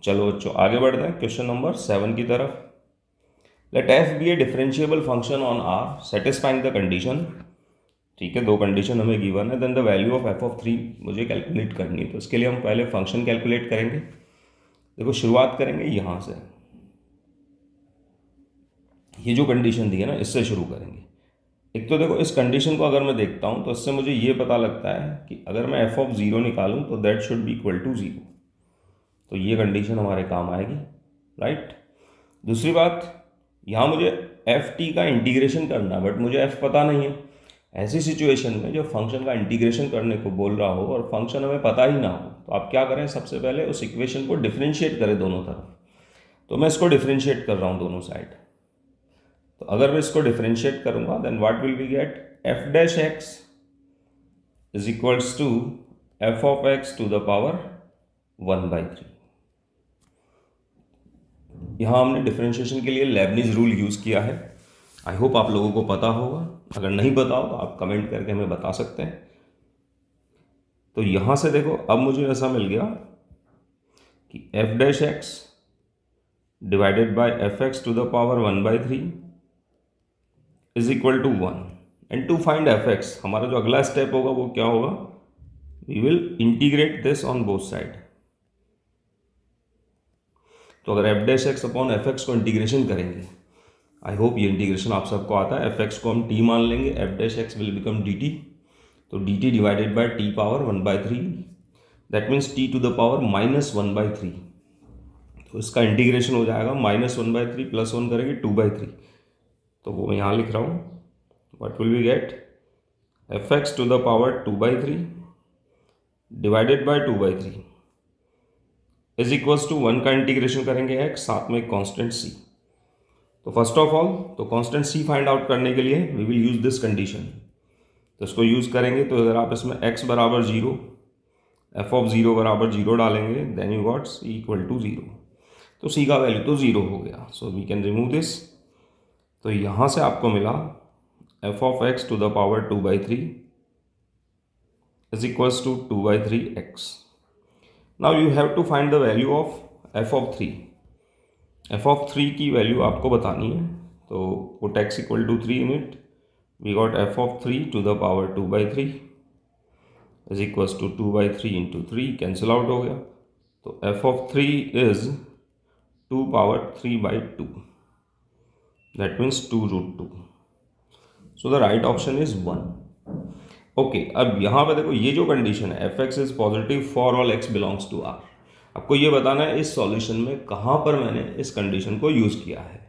चलो बच्चों आगे बढ़ते हैं क्वेश्चन नंबर 7 की तरफ। Let F be a differentiable function on R satisfying the condition. ठीक है, दो कंडीशन हमें गिवन है। Then the value of F of 3 मुझे कैलकुलेट करनी है। तो इसके लिए हम पहले फंक्शन कैलकुलेट करेंगे। देखो शुरुआत करेंगे यहाँ से, ये जो कंडीशन दी है ना इससे शुरू करेंगे। एक तो देखो इस कंडीशन को अगर मैं देखता हूँ तो इससे मुझे ये पता लगता है कि अगर मैं एफ ऑफ 0 निकालूँ तो that should be equal to 0। तो ये कंडीशन हमारे काम आएगी, राइट। दूसरी बात, यहाँ मुझे एफ टी का इंटीग्रेशन करना है बट मुझे एफ पता नहीं है। ऐसी सिचुएशन में जब फंक्शन का इंटीग्रेशन करने को बोल रहा हो और फंक्शन हमें पता ही ना हो तो आप क्या करें, सबसे पहले उस इक्वेशन को डिफरेंशिएट करें दोनों तरफ। तो मैं इसको डिफरेंशिएट कर रहा हूँ दोनों साइड। तो अगर मैं इसको डिफरेंशिएट करूंगा then what will be get, F dash X is equals to F of X to the power 1/3। यहाँ हमने डिफरेंशिएशन के लिए लेबनिज रूल यूज़ किया है। आई होप आप लोगों को पता होगा, अगर नहीं पता हो तो आप कमेंट करके हमें बता सकते हैं। तो यहाँ से देखो अब मुझे ऐसा मिल गया कि F dash X divided by F X to the power 1/3 is equal to 1। And to find F X हमारा जो अगला स्टेप होगा वो क्या होगा, we will integrate this on both side. तो अगर F dash X upon F X को इंटीग्रेशन करेंगे, आई होप ये इंटीग्रेशन आप सबको आता है। एफ एक्स को हम टी मान लेंगे, F dash X will become D T. तो D T divided by T power 1/3, that means T to the power -1/3। तो इसका इंटीग्रेशन हो जाएगा -1/3 प्लस 1 करेंगे 2/3। तो वो मैं यहाँ लिख रहा हूँ, what will we get, F X to the power 2/3 divided by 2/3 is equals to 1 का इंटीग्रेशन करेंगे x, साथ में कांस्टेंट c। तो फर्स्ट ऑफ ऑल तो कांस्टेंट c फाइंड आउट करने के लिए we will use this condition. तो इसको यूज करेंगे तो अगर आप इसमें x बराबर 0, एफ ऑफ 0 बराबर 0 डालेंगे then you got c equal to 0। तो c का वैल्यू तो 0 हो गया, so we can remove this. तो यहाँ से आपको मिला F of X to the power 2/3 is equals to 2/3x। Now you have to find the value of F of 3। F of 3 की वैल्यू आपको बतानी है। तो put x equal to 3 in it, we got F of 3 to the power 2/3 is equals to 2/3 into 3, cancel out हो गया। तो F of 3 is 2 power 3/2, that means 2√2। So the right option is 1। Okay, अब यहाँ पे देखो ये जो condition है F X is positive for all X belongs to R, आपको ये बताना है इस सॉल्यूशन में कहाँ पर मैंने इस कंडीशन को यूज़ किया है,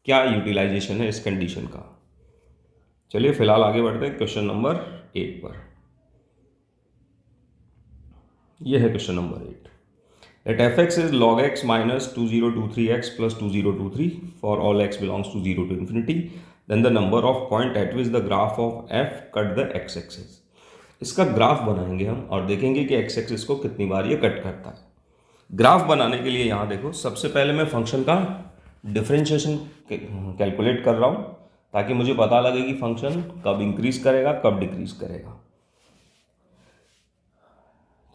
क्या यूटिलाइजेशन है इस कंडीशन का। चलिए फिलहाल आगे बढ़ते हैं क्वेश्चन नंबर 8 पर। यह है question number 8। Let F X is log x minus 2023x plus 2023 for all x belongs to 0 to infinity, then the number of point at which the graph of f cut the x axis। इसका graph बनाएंगे हम और देखेंगे कि x axis को कितनी बार ये cut करता है। ग्राफ बनाने के लिए यहाँ देखो सबसे पहले मैं फंक्शन का डिफरेंशिएशन कैलकुलेट कर रहा हूँ ताकि मुझे पता लगे कि फंक्शन कब इंक्रीज करेगा कब डिक्रीज करेगा।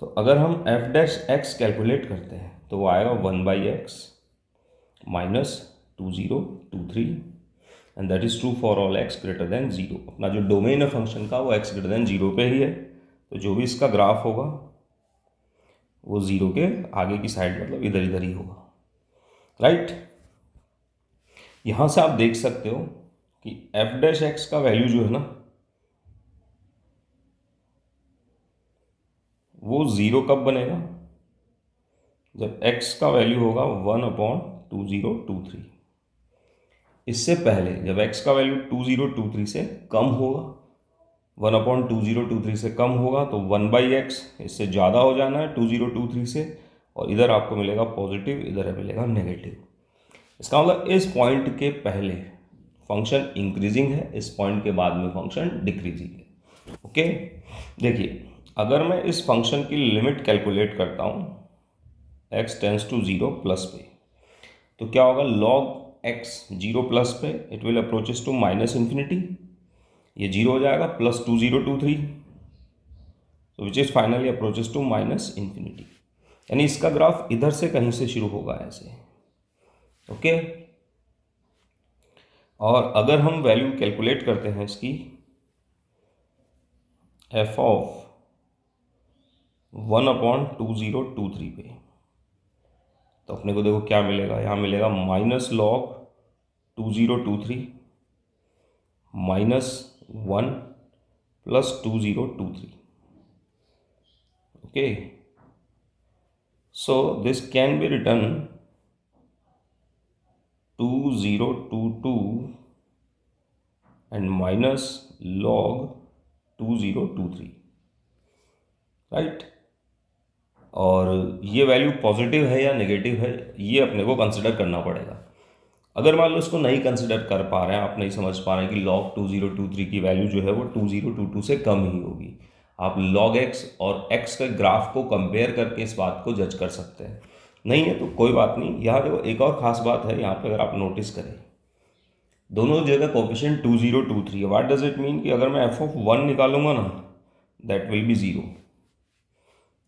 तो अगर हम एफ डैश एक्स कैलकुलेट करते हैं तो वो आएगा 1/x minus 2023 and that is true for all x greater than 0। अपना जो डोमेन है फंक्शन का वो x ग्रेटर देन 0 पे ही है, तो जो भी इसका ग्राफ होगा वो 0 के आगे की साइड मतलब इधर इधर ही होगा, राइट। यहाँ से आप देख सकते हो कि एफ डैश एक्स का वैल्यू जो है ना वो 0 कब बनेगा, जब x का वैल्यू होगा 1/2023। इससे पहले जब x का वैल्यू 2023 से कम होगा, 1/2023 से कम होगा तो 1/x, इससे ज़्यादा हो जाना है 2023 से, और इधर आपको मिलेगा पॉजिटिव, इधर मिलेगा नेगेटिव। इसका मतलब इस पॉइंट के पहले फंक्शन इंक्रीजिंग है, इस पॉइंट के बाद में फंक्शन डिक्रीजिंग है। ओके, देखिए अगर मैं इस फंक्शन की लिमिट कैलकुलेट करता हूँ x टेंस टू 0 प्लस पे, तो क्या होगा, log x 0 प्लस पे इट विल अप्रोचेस टू -∞, ये 0 हो जाएगा, +2023 so which is finally approaches to -∞। यानी इसका ग्राफ इधर से कहीं से शुरू होगा ऐसे, ओके। और अगर हम वैल्यू कैलकुलेट करते हैं इसकी f ऑफ 1/2023 पे, तो अपने को देखो क्या मिलेगा, यहाँ मिलेगा minus log 2023 minus 1 plus 2023, okay. So this can be written 2022 and minus log 2023, right. और ये वैल्यू पॉजिटिव है या नेगेटिव है ये अपने को कंसिडर करना पड़ेगा। अगर मान लो इसको नहीं कंसिडर कर पा रहे हैं, आप नहीं समझ पा रहे हैं कि log 2023 की वैल्यू जो है वो 2022 से कम ही होगी, आप log x और x के ग्राफ को कंपेयर करके इस बात को जज कर सकते हैं। नहीं है तो कोई बात नहीं। यहाँ देखो एक और ख़ास बात है, यहाँ पे अगर आप नोटिस करें दोनों जगह कोफिशिएंट 2023 है। व्हाट डज इट मीन कि अगर मैं f ऑफ 1 निकालूंगा ना that will be 0,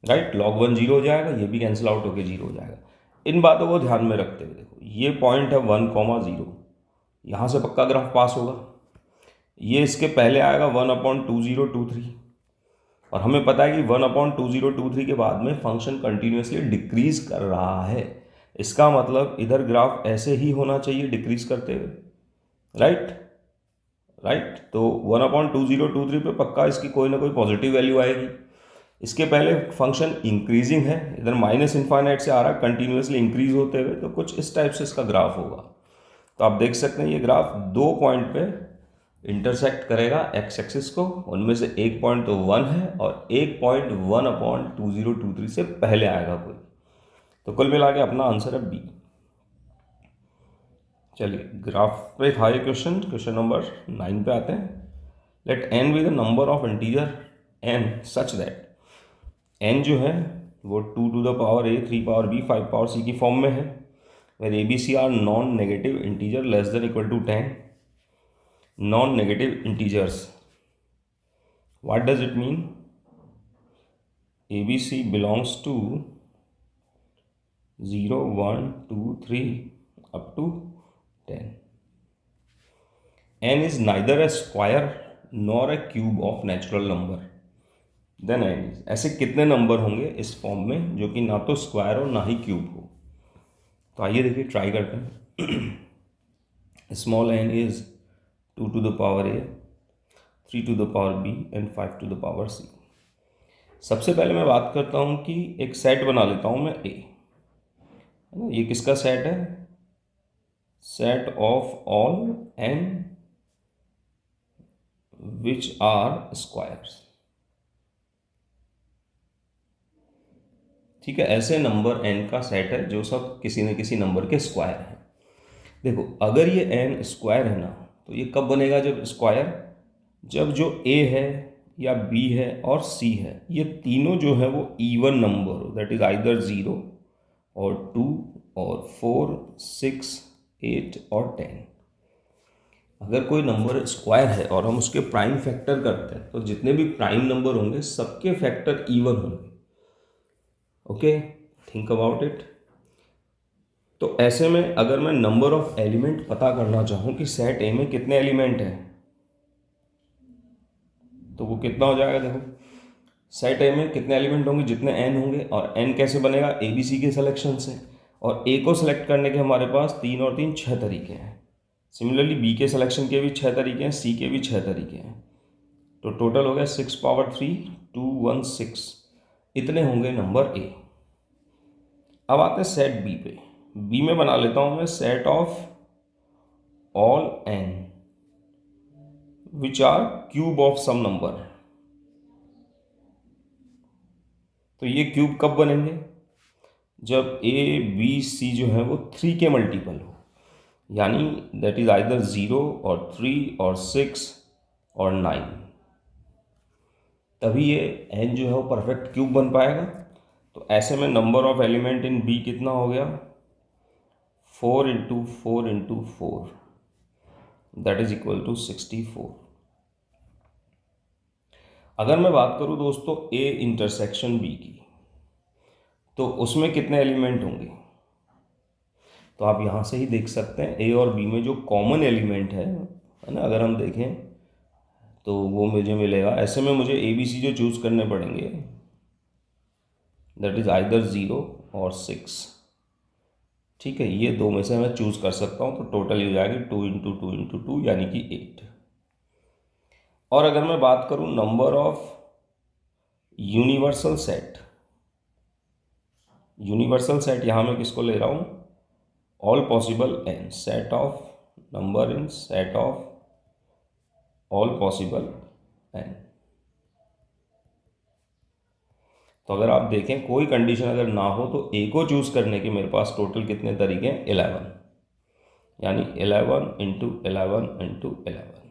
right. log 1 0 हो जाएगा, ये भी कैंसिल आउट होकर 0 हो जाएगा। इन बातों को ध्यान में रखते हुए देखो ये पॉइंट है 1,0, यहाँ से पक्का ग्राफ पास होगा। ये इसके पहले आएगा 1/2023 और हमें पता है कि 1/2023 के बाद में फंक्शन कंटिन्यूसली डिक्रीज कर रहा है। इसका मतलब इधर ग्राफ ऐसे ही होना चाहिए डिक्रीज करते हुए, राइट। तो 1/2023 पे पक्का इसकी कोई ना कोई पॉजिटिव वैल्यू आएगी। इसके पहले फंक्शन इंक्रीजिंग है, इधर माइनस इन्फाइनाइट से आ रहा है कंटिन्यूसली इंक्रीज होते हुए, तो कुछ इस टाइप से इसका ग्राफ होगा। तो आप देख सकते हैं ये ग्राफ 2 पॉइंट पे इंटरसेक्ट करेगा एक्स एक्सिस को, उनमें से एक पॉइंट तो 1 है और एक पॉइंट 1/2023 से पहले आएगा कोई। तो कुल मिला के अपना आंसर है बी। चलिए ग्राफ पे था ये क्वेश्चन नंबर 9 पे आते हैं। Let n be the number of integer n such that n जो है वो 2 to the power a, 3 power b, 5 power c की फॉर्म में है, where a b c are non negative integer less than equal to 10। Non negative integers, what does it mean? A b c belongs to 0, 1, 2, 3 up to 10. n is neither a square nor a cube of natural number. Then n is, ऐसे कितने number होंगे इस form में जो कि ना तो square हो ना ही क्यूब हो? तो आइए देखिए ट्राई करते हैं। Small n is 2 to the power a, 3 to the power b and 5 to the power c. सबसे पहले मैं बात करता हूँ कि एक सेट बना लेता हूँ मैं a, है ना। ये किसका सेट है? Set of all n which are squares, ठीक है। ऐसे नंबर n का सेट है जो सब किसी न किसी नंबर के स्क्वायर हैं। देखो अगर ये n स्क्वायर है ना तो ये कब बनेगा? जब स्क्वायर, जब जो a है या b है और c है ये तीनों जो है वो इवन नंबर हो, दैट इज आइदर 0 और 2 और 4, 6, 8 और 10। अगर कोई नंबर स्क्वायर है और हम उसके प्राइम फैक्टर करते हैं तो जितने भी प्राइम नंबर होंगे सबके फैक्टर इवन होंगे, ओके। Think about it. तो ऐसे में अगर मैं नंबर ऑफ एलिमेंट पता करना चाहूँ कि सेट ए में कितने एलिमेंट हैं तो वो कितना हो जाएगा? देखो सेट ए में कितने एलिमेंट होंगे? जितने n होंगे। और n कैसे बनेगा? ए बी सी के सिलेक्शन से। और a को सिलेक्ट करने के हमारे पास 3 और 3 6 तरीके हैं। सिमिलरली b के सिलेक्शन के भी 6 तरीके हैं, c के भी 6 तरीके हैं। तो टोटल हो गया 6 पावर 3, 2, 1, 6। इतने होंगे नंबर a। अब आते हैं सेट b पे। b में बना लेता हूं मैं set of all n which are cube of some number. तो ये क्यूब कब बनेंगे? जब a, b, c जो है वो 3 के मल्टीपल हो, यानी दैट इज आइदर 0 और 3 और 6 और 9, तभी ये n जो है वो परफेक्ट क्यूब बन पाएगा। तो ऐसे में number of element in b कितना हो गया? 4 into 4 into 4, that is equal to 64। अगर मैं बात करूं दोस्तों a इंटरसेक्शन b की, तो उसमें कितने एलिमेंट होंगे? तो आप यहाँ से ही देख सकते हैं ए और बी में जो कॉमन एलिमेंट है ना, अगर हम देखें तो वो मुझे मिलेगा। ऐसे में मुझे ए बी सी जो चूज़ करने पड़ेंगे, दैट इज आइदर 0 और 6। ठीक है, ये दो में से मैं चूज़ कर सकता हूँ। तो टोटल हो जाएगी 2 इंटू 2 इंटू 2 यानी कि 8। और अगर मैं बात करूँ number of universal set, universal set यहाँ मैं किसको ले रहा हूँ? All possible n, set of number in set of all possible n। तो अगर आप देखें कोई कंडीशन अगर ना हो तो a को चूज करने के मेरे पास टोटल कितने तरीके हैं? 11, यानी 11 इंटू 11 इंटू 11।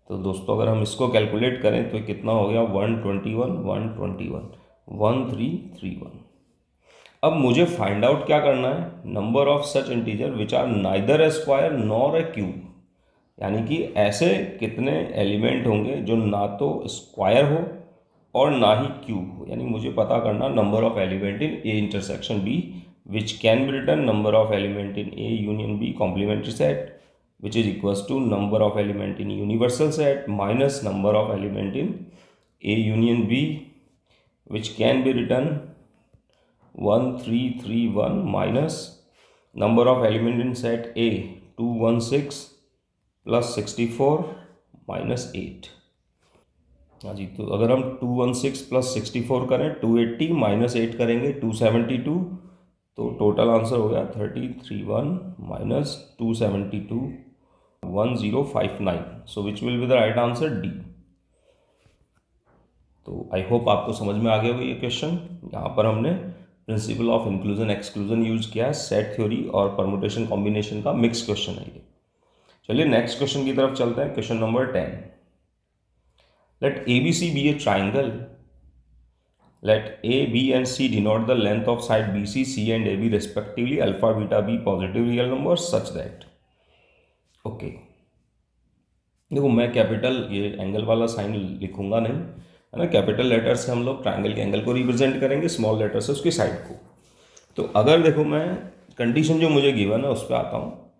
तो दोस्तों अगर हम इसको कैलकुलेट करें तो कितना हो गया? 121 121 1331। अब मुझे फाइंड आउट क्या करना है? Number of such integer which are neither a square nor a cube, यानी कि ऐसे कितने एलिमेंट होंगे जो ना तो स्क्वायर हो और ना ही क्यूब हो। यानी मुझे पता करना number of element in a intersection b which can be written number of element in a union b complementary set which is equals to number of element in universal set minus number of element in A union B, which can be written 1331 minus number of element in set A 216 plus 64 minus 8। हाँ जी, तो अगर हम 216 plus 64 करें 280 minus 8 करेंगे 272, तो total answer हो गया 3031 minus 272 1059। So which will be the right answer? D. तो आई होप आपको समझ में आ गया होगा ये क्वेश्चन। यहाँ पर हमने principle of inclusion exclusion use किया है, सेट थ्योरी और परमुटेशन कॉम्बिनेशन का मिक्स क्वेश्चन है ये। चलिए नेक्स्ट क्वेश्चन की तरफ चलते हैं। Question number 10। Let a b c be a triangle, let A, B and C denote the length of side BC, C and AB respectively, alpha, beta, B positive real numbers such that। Okay देखो, मैं capital ये angle वाला sign लिखूंगा नहीं, है ना। Capital letter से हम लोग ट्राइंगल के एंगल को रिप्रेजेंट करेंगे, स्मॉल लेटर से उसकी साइड को। तो अगर देखो मैं कंडीशन जो मुझे गिवन है उस पर आता हूँ।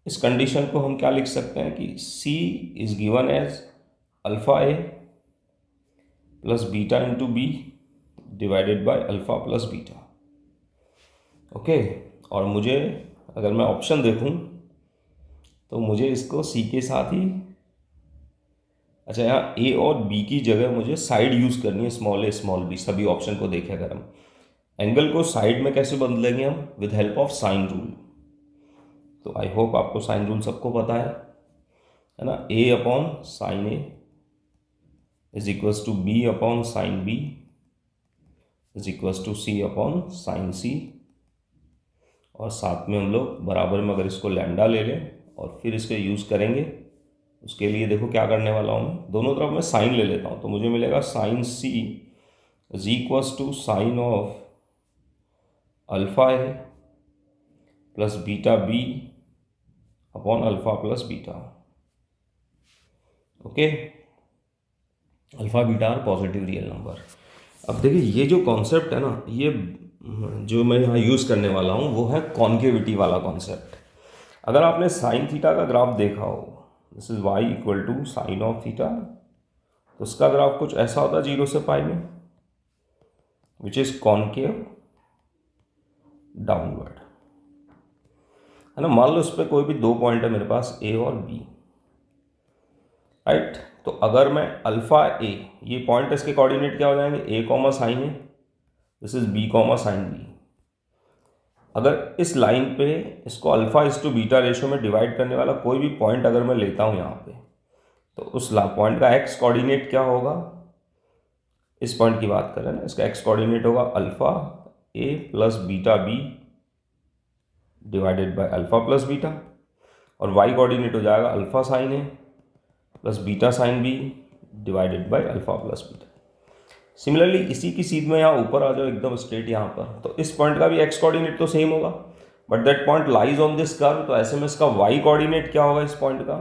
इस कंडीशन को हम क्या लिख सकते हैं कि C is given as alpha A plus beta into b divided by alpha plus beta. Okay, और मुझे अगर मैं ऑप्शन देखूं तो मुझे इसको सी के साथ ही, अच्छा यहाँ ए और बी की जगह मुझे साइड यूज करनी है, स्मॉल ए स्मॉल बी। सभी ऑप्शन को देखें अगर हम एंगल को साइड में कैसे बदलेंगे हम? With help of sine rule. तो आई होप आपको साइन रूल सबको पता है ना। A upon sine A is equals to B upon sine B is equals to C upon sine C. और साथ में हम लोग बराबर में अगर इसको लैम्डा ले लें और फिर इसको यूज़ करेंगे, उसके लिए देखो क्या करने वाला हूँ मैं, दोनों तरफ मैं साइन ले लेता हूँ। तो मुझे मिलेगा sine c is equals to sine of alpha a plus beta b upon alpha plus beta. Okay, alpha beta are positive real number. अब देखिए ये जो कॉन्सेप्ट है ना, ये जो मैं यहाँ यूज़ करने वाला हूँ वो है कॉन्केविटी वाला कॉन्सेप्ट। अगर आपने साइन थीटा का ग्राफ देखा हो, this is y equal to sine of theta, तो उसका ग्राफ कुछ ऐसा होता है 0 से पाई में, विच इज कॉन्केव डाउनवर्ड, है ना। मान लो इस पर कोई भी दो पॉइंट है मेरे पास, ए और बी, राइट। तो अगर मैं अल्फा ए, ये पॉइंट इसके कोऑर्डिनेट क्या हो जाएंगे? A comma sine A, this is B comma sine B. अगर इस लाइन पे इसको alpha is to beta ratio में डिवाइड करने वाला कोई भी पॉइंट अगर मैं लेता हूँ यहाँ पे, तो उस पॉइंट का एक्स कोऑर्डिनेट क्या होगा? इस पॉइंट की बात करें ना, इसका एक्स कोऑर्डिनेट होगा alpha a plus beta b divided by alpha plus beta, और वाई कोऑर्डिनेट हो जाएगा alpha sine a plus beta sine b divided by alpha plus beta. Similarly इसी की सीध में यहाँ ऊपर आ जाओ एकदम स्ट्रेट यहाँ पर, तो इस पॉइंट का भी एक्स कोऑर्डिनेट तो सेम होगा, but that point lies on this curve. तो ऐसे में इसका वाई कोऑर्डिनेट क्या होगा इस पॉइंट का?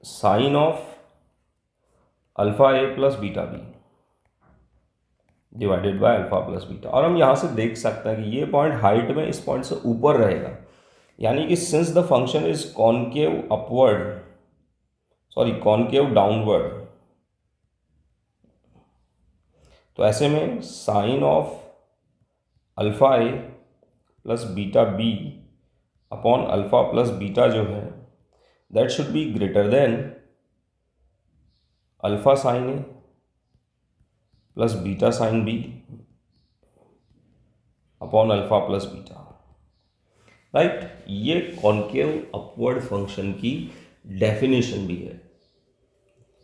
Sine of alpha a plus beta b divided by alpha plus beta. और हम यहाँ से देख सकते हैं कि ये पॉइंट हाइट में इस पॉइंट से ऊपर रहेगा, यानी कि since the function is concave upward, sorry concave downward, तो ऐसे में sine of alpha a plus beta b upon alpha plus beta जो है that should be greater than alpha sine a plus beta sine b upon alpha plus beta, right. ये concave upward function की definition भी है।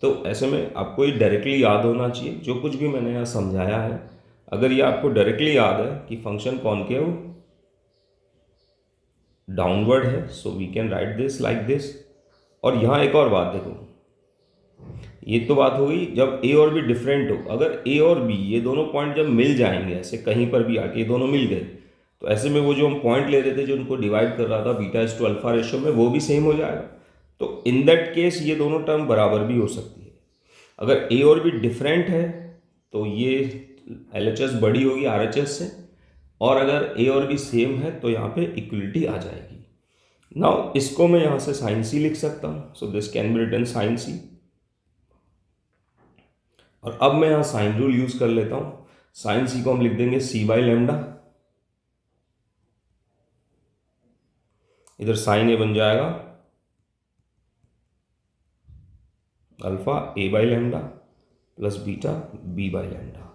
तो ऐसे में आपको ये डायरेक्टली याद होना चाहिए, जो कुछ भी मैंने यहाँ समझाया है, अगर ये आपको डायरेक्टली याद है कि फंक्शन कॉनकेव डाउनवर्ड है, so we can write this like this. और यहाँ एक और बात देखो, ये तो बात हो गई जब ए और बी डिफरेंट हो। अगर ए और बी ये दोनों पॉइंट जब मिल जाएंगे, ऐसे कहीं पर भी आके दोनों मिल गए, तो ऐसे में वो जो हम पॉइंट ले रहे थे जो उनको डिवाइड कर रहा था beta is to alpha ratio में, वो भी सेम हो जाएगा। तो इन दैट केस ये दोनों टर्म बराबर भी हो सकती है। अगर ए और बी डिफरेंट है तो ये LHS बड़ी होगी RHS से, और अगर ए और बी सेम है तो यहाँ पे इक्वलिटी आ जाएगी। नाउ इसको मैं यहाँ से साइन सी लिख सकता हूँ, so this can be written sine C. और अब मैं यहाँ साइन रूल यूज कर लेता हूँ। साइन सी को हम लिख देंगे सी बाई लेमडा, इधर साइन ए बन जाएगा alpha a by lambda plus beta b by lambda.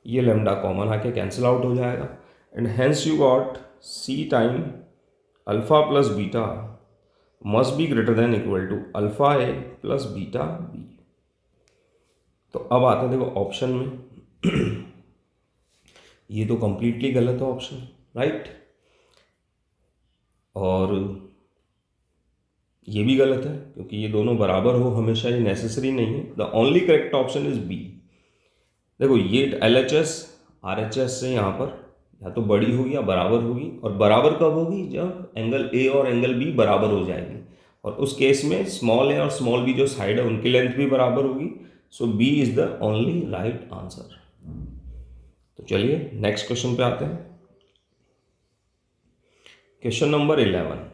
ये लेमडा कॉमन आके कैंसिल आउट हो जाएगा, and hence you got c time alpha plus beta must be greater than equal to alpha a plus beta b. तो अब आते हैं देखो option में ये तो कंप्लीटली गलत है ऑप्शन, राइट। और ये भी गलत है क्योंकि ये दोनों बराबर हो हमेशा, ये नेसेसरी नहीं है। The only correct option is b. देखो ये LHS RHS से यहाँ पर या तो बड़ी होगी या बराबर होगी, और बराबर कब होगी? जब एंगल ए और एंगल बी बराबर हो जाएंगे, और उस केस में स्मॉल ए और स्मॉल बी जो साइड है उनकी लेंथ भी बराबर होगी। So B is the only right answer. तो चलिए नेक्स्ट क्वेश्चन पे आते हैं। Question number 11,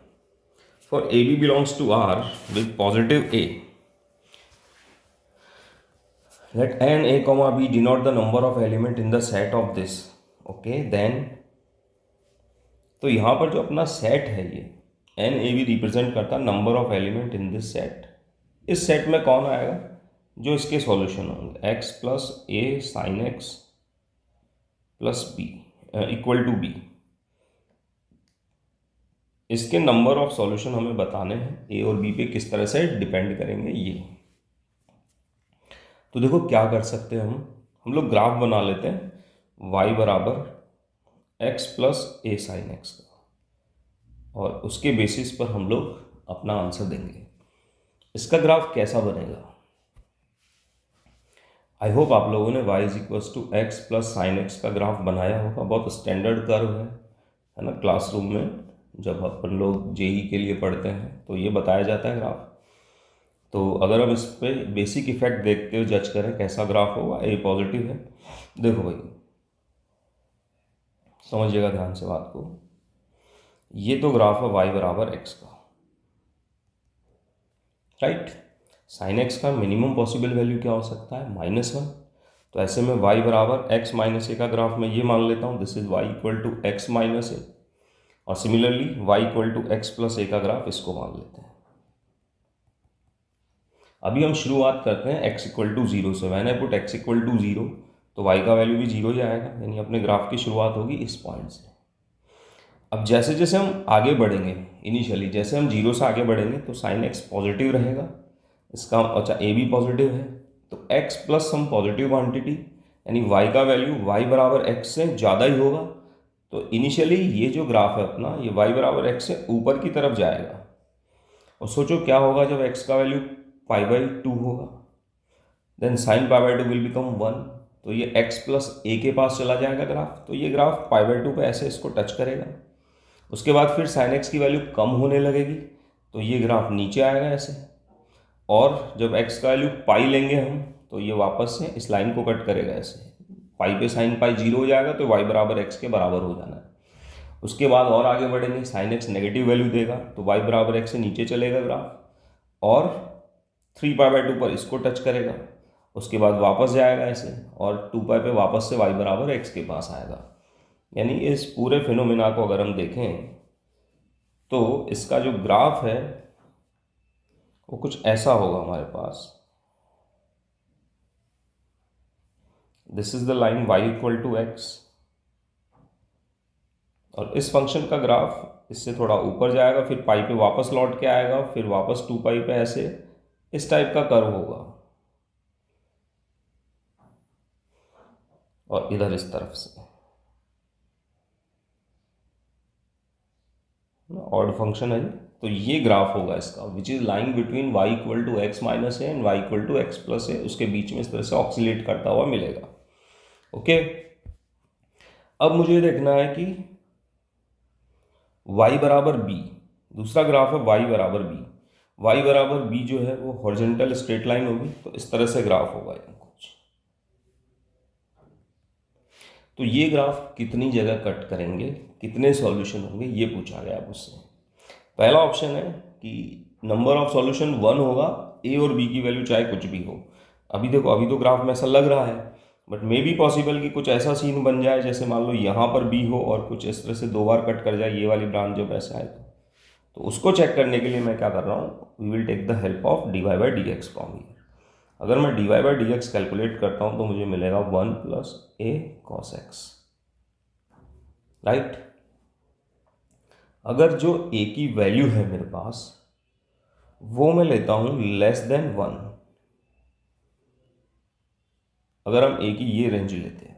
for AB belongs to R with positive A, let n a comma b denote the number of element in the set of this, okay then। तो यहाँ पर जो अपना सेट है ये n a b रिप्रेजेंट करता number of element in this set. इस set में कौन आएगा? जो इसके सॉल्यूशन होंगे x plus a sine x plus b equal to b. इसके नंबर ऑफ सॉल्यूशन हमें बताने हैं, ए और बी पे किस तरह से डिपेंड करेंगे ये। तो देखो क्या कर सकते हैं हम लोग ग्राफ बना लेते हैं y बराबर x plus a sine x का, और उसके बेसिस पर हम लोग अपना आंसर देंगे। इसका ग्राफ कैसा बनेगा? आई होप आप लोगों ने y is equals to x plus sine x का ग्राफ बनाया होगा। बहुत स्टैंडर्ड कर्व है ना। क्लासरूम में जब अपन लोग जेई के लिए पढ़ते हैं तो ये बताया जाता है ग्राफ। तो अगर हम इस पे बेसिक इफेक्ट देखते हुए जज करें कैसा ग्राफ होगा, ए पॉजिटिव है। देखो भाई समझिएगा ध्यान से बात को, ये तो ग्राफ है y बराबर x का, राइट। साइन एक्स का मिनिमम पॉसिबल वैल्यू क्या हो सकता है? -1। तो ऐसे में y बराबर x माइनस ए का ग्राफ मैं ये मान लेता हूँ, this is y equal to X minus A, और similarly y equal to x plus A का ग्राफ इसको मान लेते हैं। अभी हम शुरुआत करते हैं x इक्वल टू 0 से। When I put x equal to 0 तो y का वैल्यू भी 0 ही आएगा, यानी अपने ग्राफ की शुरुआत होगी इस पॉइंट से। अब जैसे जैसे हम आगे बढ़ेंगे, इनिशियली जैसे हम 0 से आगे बढ़ेंगे तो साइन x पॉजिटिव रहेगा इसका, अच्छा a भी पॉजिटिव है, तो x plus some positive quantity यानी y का वैल्यू y बराबर x से ज़्यादा ही होगा। तो इनिशियली ये जो ग्राफ है अपना, ये y बराबर x से ऊपर की तरफ जाएगा। और सोचो क्या होगा जब x का वैल्यू π/2 होगा, देन साइन π/2 विल बिकम 1। तो ये x प्लस a के पास चला जाएगा ग्राफ, तो ये ग्राफ π/2 पे ऐसे इसको टच करेगा। उसके बाद फिर साइन x की वैल्यू कम होने लगेगी, तो ये ग्राफ नीचे आएगा ऐसे, और जब x का वैल्यू पाई लेंगे हम तो ये वापस से इस लाइन को कट करेगा ऐसे, पाई पे साइन पाई 0 हो जाएगा तो y बराबर x के बराबर हो जाना है। उसके बाद और आगे बढ़ेंगे, साइन x नेगेटिव वैल्यू देगा तो y बराबर x से नीचे चलेगा ग्राफ और 3π/2 पर इसको टच करेगा, उसके बाद वापस जाएगा ऐसे और 2π पे वापस से y बराबर x के पास आएगा। यानी इस पूरे फिनोमिना को अगर हम देखें तो इसका जो ग्राफ है वो कुछ ऐसा होगा हमारे पास। This is the line y = x और इस फंक्शन का ग्राफ इससे थोड़ा ऊपर जाएगा, फिर पाई पे वापस लौट के आएगा, फिर वापस 2π पे ऐसे इस टाइप का कर्व होगा और इधर इस तरफ से ऑड फंक्शन है। तो ये ग्राफ होगा इसका, which is line between y = x - a and y = x + a, उसके बीच में इस तरह से ऑक्सीलेट करता हुआ मिलेगा। ओके, अब मुझे देखना है कि y बराबर b, दूसरा ग्राफ है y बराबर b। y बराबर b जो है वो हॉरिजॉन्टल स्ट्रेट लाइन होगी, तो इस तरह से ग्राफ होगा कुछ। तो ये ग्राफ कितनी जगह कट करेंगे, कितने सॉल्यूशन होंगे, ये पूछा गया मुझसे। पहला ऑप्शन है कि नंबर ऑफ सॉल्यूशन 1 होगा, a और b की वैल्यू चाहे कुछ भी हो। अभी देखो, अभी तो ग्राफ में ऐसा लग रहा है, बट मे बी पॉसिबल कि कुछ ऐसा सीन बन जाए जैसे मान लो यहाँ पर b हो और कुछ इस तरह से 2 बार कट कर जाए ये वाली ब्रांच जब ऐसे आए तो उसको चेक करने के लिए मैं क्या कर रहा हूँ, we will take the help of dy/dx from here. अगर मैं dy/dx कैलकुलेट करता हूँ तो मुझे मिलेगा 1 + a cos x, राइट। अगर जो a की वैल्यू है मेरे पास वो मैं लेता हूँ <1, अगर हम a की ये रेंज लेते हैं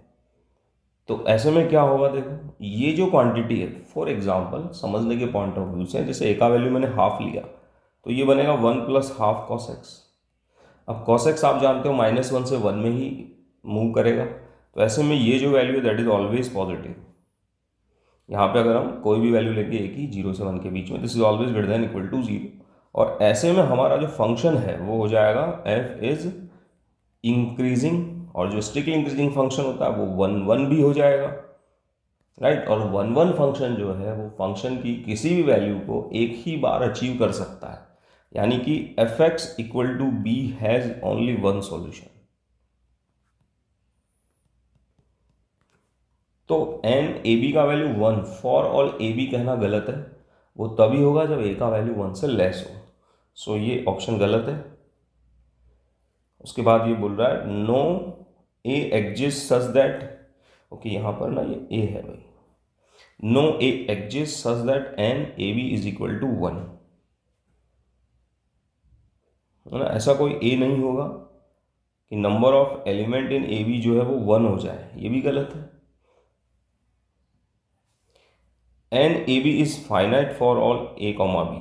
तो ऐसे में क्या होगा, देखो ये जो क्वांटिटी है, फॉर एग्जांपल समझने के पॉइंट ऑफ व्यू से, जैसे a का वैल्यू मैंने हाफ लिया तो ये बनेगा 1 + ½ cos x। अब cos x आप जानते हो -1 से 1 में ही मूव करेगा, तो ऐसे में ये जो वैल्यू है दैट इज ऑलवेज पॉजिटिव। यहाँ पे अगर हम कोई भी वैल्यू लेंगे a की 0 से 1 के बीच में, this is always greater than equal to 0, और ऐसे में हमारा जो फंक्शन है वो हो जाएगा f इज इंक्रीजिंग, और जो स्ट्रिक्टली इंक्रीजिंग फंक्शन होता है वो 1 1 भी हो जाएगा, राइट। और 1 1 फंक्शन जो है वो फंक्शन की किसी भी वैल्यू को एक ही बार अचीव कर सकता है, यानी कि f(x = b has only 1 solution. तो n ab का वैल्यू 1 फॉर ऑल ab कहना गलत है, वो तभी होगा जब a का वैल्यू 1 से लेस हो। सो ये ऑप्शन गलत है। उसके बाद ये बोल रहा है no a exist such that, okay यहाँ पर ना ये a है भाई, no a exist such that n ab = 1, है ना। ऐसा कोई a नहीं होगा कि number of element in ab जो है वो 1 हो जाए, ये भी गलत है। n ab is finite for all a, b,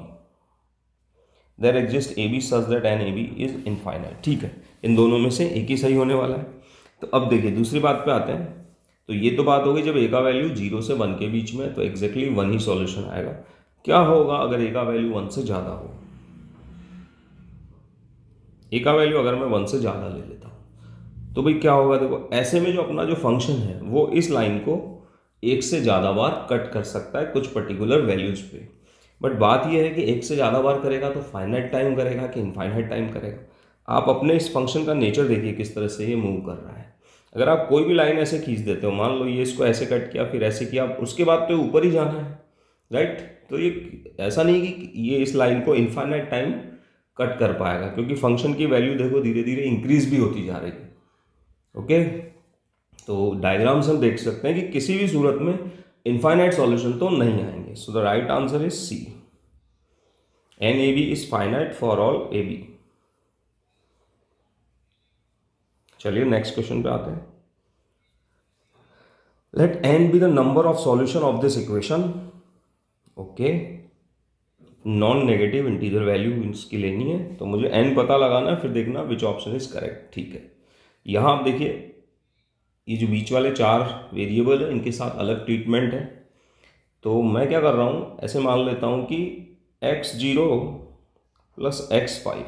there exists ab such that n ab is infinite। ठीक है, इन दोनों में से एक ही सही होने वाला है। तो अब देखिए दूसरी बात पे आते हैं। तो ये तो बात होगी जब a का वैल्यू 0 से 1 के बीच में, तो एग्जैक्टली 1 ही सॉल्यूशन आएगा। क्या होगा अगर a का वैल्यू 1 से ज़्यादा हो, a का वैल्यू अगर मैं 1 से ज़्यादा ले लेता हूँ तो भाई क्या होगा, देखो ऐसे में जो अपना जो फंक्शन है वो इस लाइन को एक से ज़्यादा बार कट कर सकता है कुछ पर्टिकुलर वैल्यूज़ पे। बट बात यह है कि एक से ज़्यादा बार करेगा तो फाइनाइट टाइम करेगा कि इनफाइनाइट टाइम करेगा। आप अपने इस फंक्शन का नेचर देखिए किस तरह से ये मूव कर रहा है। अगर आप कोई भी लाइन ऐसे खींच देते हो, मान लो ये इसको ऐसे कट किया फिर ऐसे किया, उसके बाद तो ऊपर ही जाना है, राइट। तो ये ऐसा नहीं कि ये इस लाइन को इनफाइनाइट टाइम कट कर पाएगा, क्योंकि फंक्शन की वैल्यू देखो धीरे धीरे इंक्रीज भी होती जा रही है। ओके, तो डायग्राम से हम देख सकते हैं कि किसी भी सूरत में इनफाइनाइट सॉल्यूशन तो नहीं आएंगे। So the right answer is c, n a b is finite for all a b. चलिए नेक्स्ट क्वेश्चन पे आते हैं। Let n be the number of solution of this equation. Okay, non negative integer value इसकी लेनी है, तो मुझे N पता लगाना है, फिर देखना विच ऑप्शन इज करेक्ट। ठीक है, यहां आप देखिए ये जो बीच वाले 4 वेरिएबल है इनके साथ अलग ट्रीटमेंट है। तो मैं क्या कर रहा हूं, ऐसे मान लेता हूं कि x0 + x5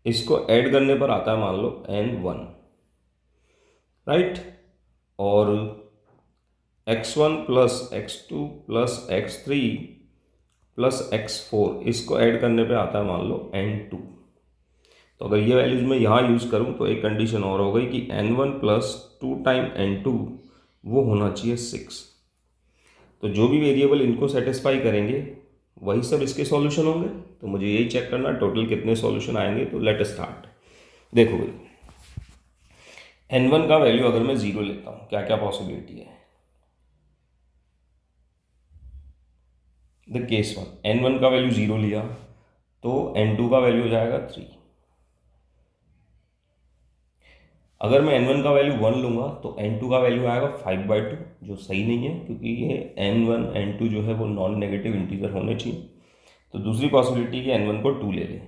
इसको ऐड करने पर आता है मान लो n1, राइट। और x1 plus x2 plus x3 plus x4 इसको ऐड करने पे आता है मान लो n2। तो अगर ये वैल्यूज मैं यहाँ यूज़ करूँ तो एक कंडीशन और हो गई कि n1 प्लस 2 टाइम n2 वो होना चाहिए 6। तो जो भी वेरिएबल इनको सेटिस्फाई करेंगे वही सब इसके सॉल्यूशन होंगे। तो मुझे यही चेक करना टोटल कितने सॉल्यूशन आएंगे। तो लेट स्टार्ट। देखो भाई, n1 का वैल्यू अगर मैं 0 लेता हूँ क्या क्या पॉसिबिलिटी है। द केस 1 n1 का वैल्यू 0 लिया तो n2 का वैल्यू हो जाएगा 3। अगर मैं n1 का वैल्यू 1 लूँगा तो n2 का वैल्यू आएगा 5/2, जो सही नहीं है क्योंकि ये n1 n2 जो है वो नॉन नेगेटिव इंटीजर होने चाहिए। तो दूसरी पॉसिबिलिटी कि n1 को 2 ले लें।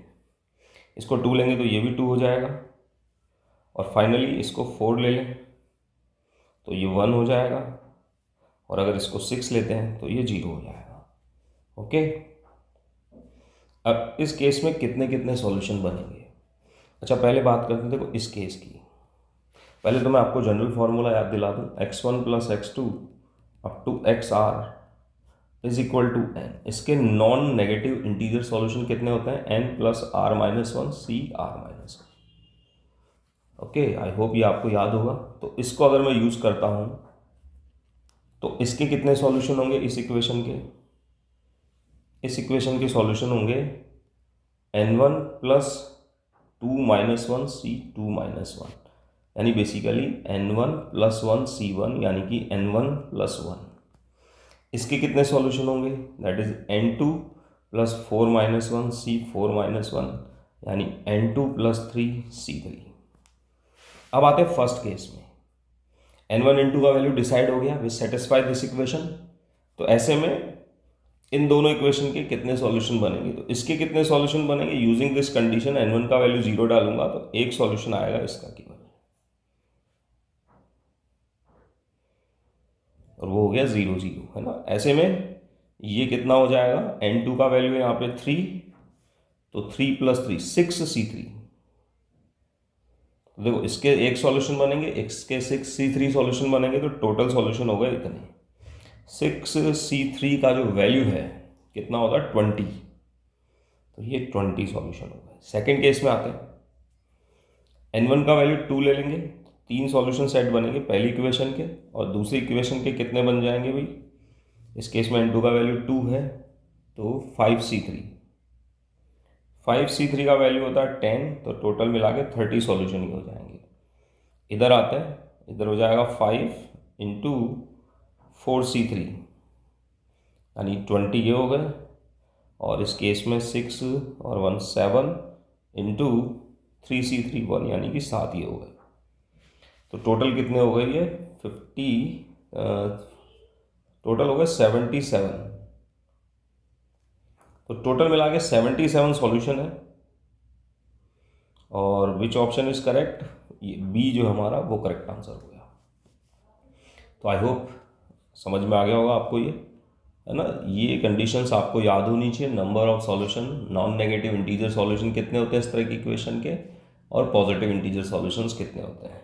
इसको 2 लेंगे तो ये भी 2 हो जाएगा। और फाइनली इसको 4 ले लें तो ये 1 हो जाएगा। और अगर इसको 6 लेते हैं तो ये 0 हो जाएगा। ओके, अब इस केस में कितने कितने सॉल्यूशन बनेंगे। अच्छा, पहले बात करते हैं देखो इस केस की। पहले तो मैं आपको जनरल फार्मूला याद दिला दूँ, x1 plus x2 up to xr is equal to n। इसके नॉन नेगेटिव इंटीजर सॉल्यूशन कितने होते हैं, n plus r minus 1 c r minus 1। Okay, I hope ये आपको याद होगा। तो इसको अगर मैं यूज़ करता हूँ तो इसके कितने सॉल्यूशन होंगे इस इक्वेशन के। इस इक्वेशन के सॉल्यूशन होंगे n1 plus 2 minus 1 c2 minus 1, यानी बेसिकली n1 प्लस 1 c1 यानी कि n1 प्लस 1। इसके कितने सॉल्यूशन होंगे, that is n2 plus 4 minus 1 c4 minus 1 यानी n2 प्लस 3 c3। अब आते हैं फर्स्ट केस में। n1 n2 का वैल्यू डिसाइड हो गया, विच सेटिस्फाई दिस इक्वेशन। तो ऐसे में इन दोनों इक्वेशन के कितने सॉल्यूशन बनेंगे। तो इसके कितने सॉल्यूशन बनेंगे यूजिंग दिस कंडीशन, n1 का वैल्यू 0 डालूंगा तो एक सॉल्यूशन आएगा इसका केवल, और वो हो गया 0 0, है ना। ऐसे में ये कितना हो जाएगा, n2 का वैल्यू है यहाँ पे 3, तो 3 प्लस 3 6 c3। तो देखो इसके एक सॉल्यूशन बनेंगे, इसके 6 c3 सॉल्यूशन बनेंगे, तो टोटल सॉल्यूशन हो गए इतने। 6 c3 का जो वैल्यू है कितना होगा 20, तो ये 20 सॉल्यूशन हो गए। सेकेंड केस में आते हैं, n1 का वैल्यू 2 ले लेंगे, 3 सॉल्यूशन सेट बनेंगे पहली इक्वेशन के, और दूसरी इक्वेशन के कितने बन जाएंगे भाई। इस केस में n2 का वैल्यू 2 है तो 5c3। 5c3 का वैल्यू होता है 10, तो टोटल मिला के 30 सॉल्यूशन ही हो जाएंगे। इधर आते हैं, इधर हो जाएगा 5 इंटू 4c3 यानी 20 ये हो गए, और इस केस में 6 और 1 7 इंटू 3c3 1 यानी कि 7 ये हो गए। तो टोटल कितने हो गए ये 50, टोटल हो गए 77। तो टोटल मिला के 77 सॉल्यूशन है। और विच ऑप्शन इज करेक्ट, ये बी जो हमारा वो करेक्ट आंसर हो गया। तो आई होप समझ में आ गया होगा आपको ये, है ना। ये कंडीशंस आपको याद होनी चाहिए, number of solution, non negative integer solution कितने होते हैं इस तरह की इक्वेशन के, और पॉजिटिव इंटीजर सॉल्यूशंस कितने होते हैं।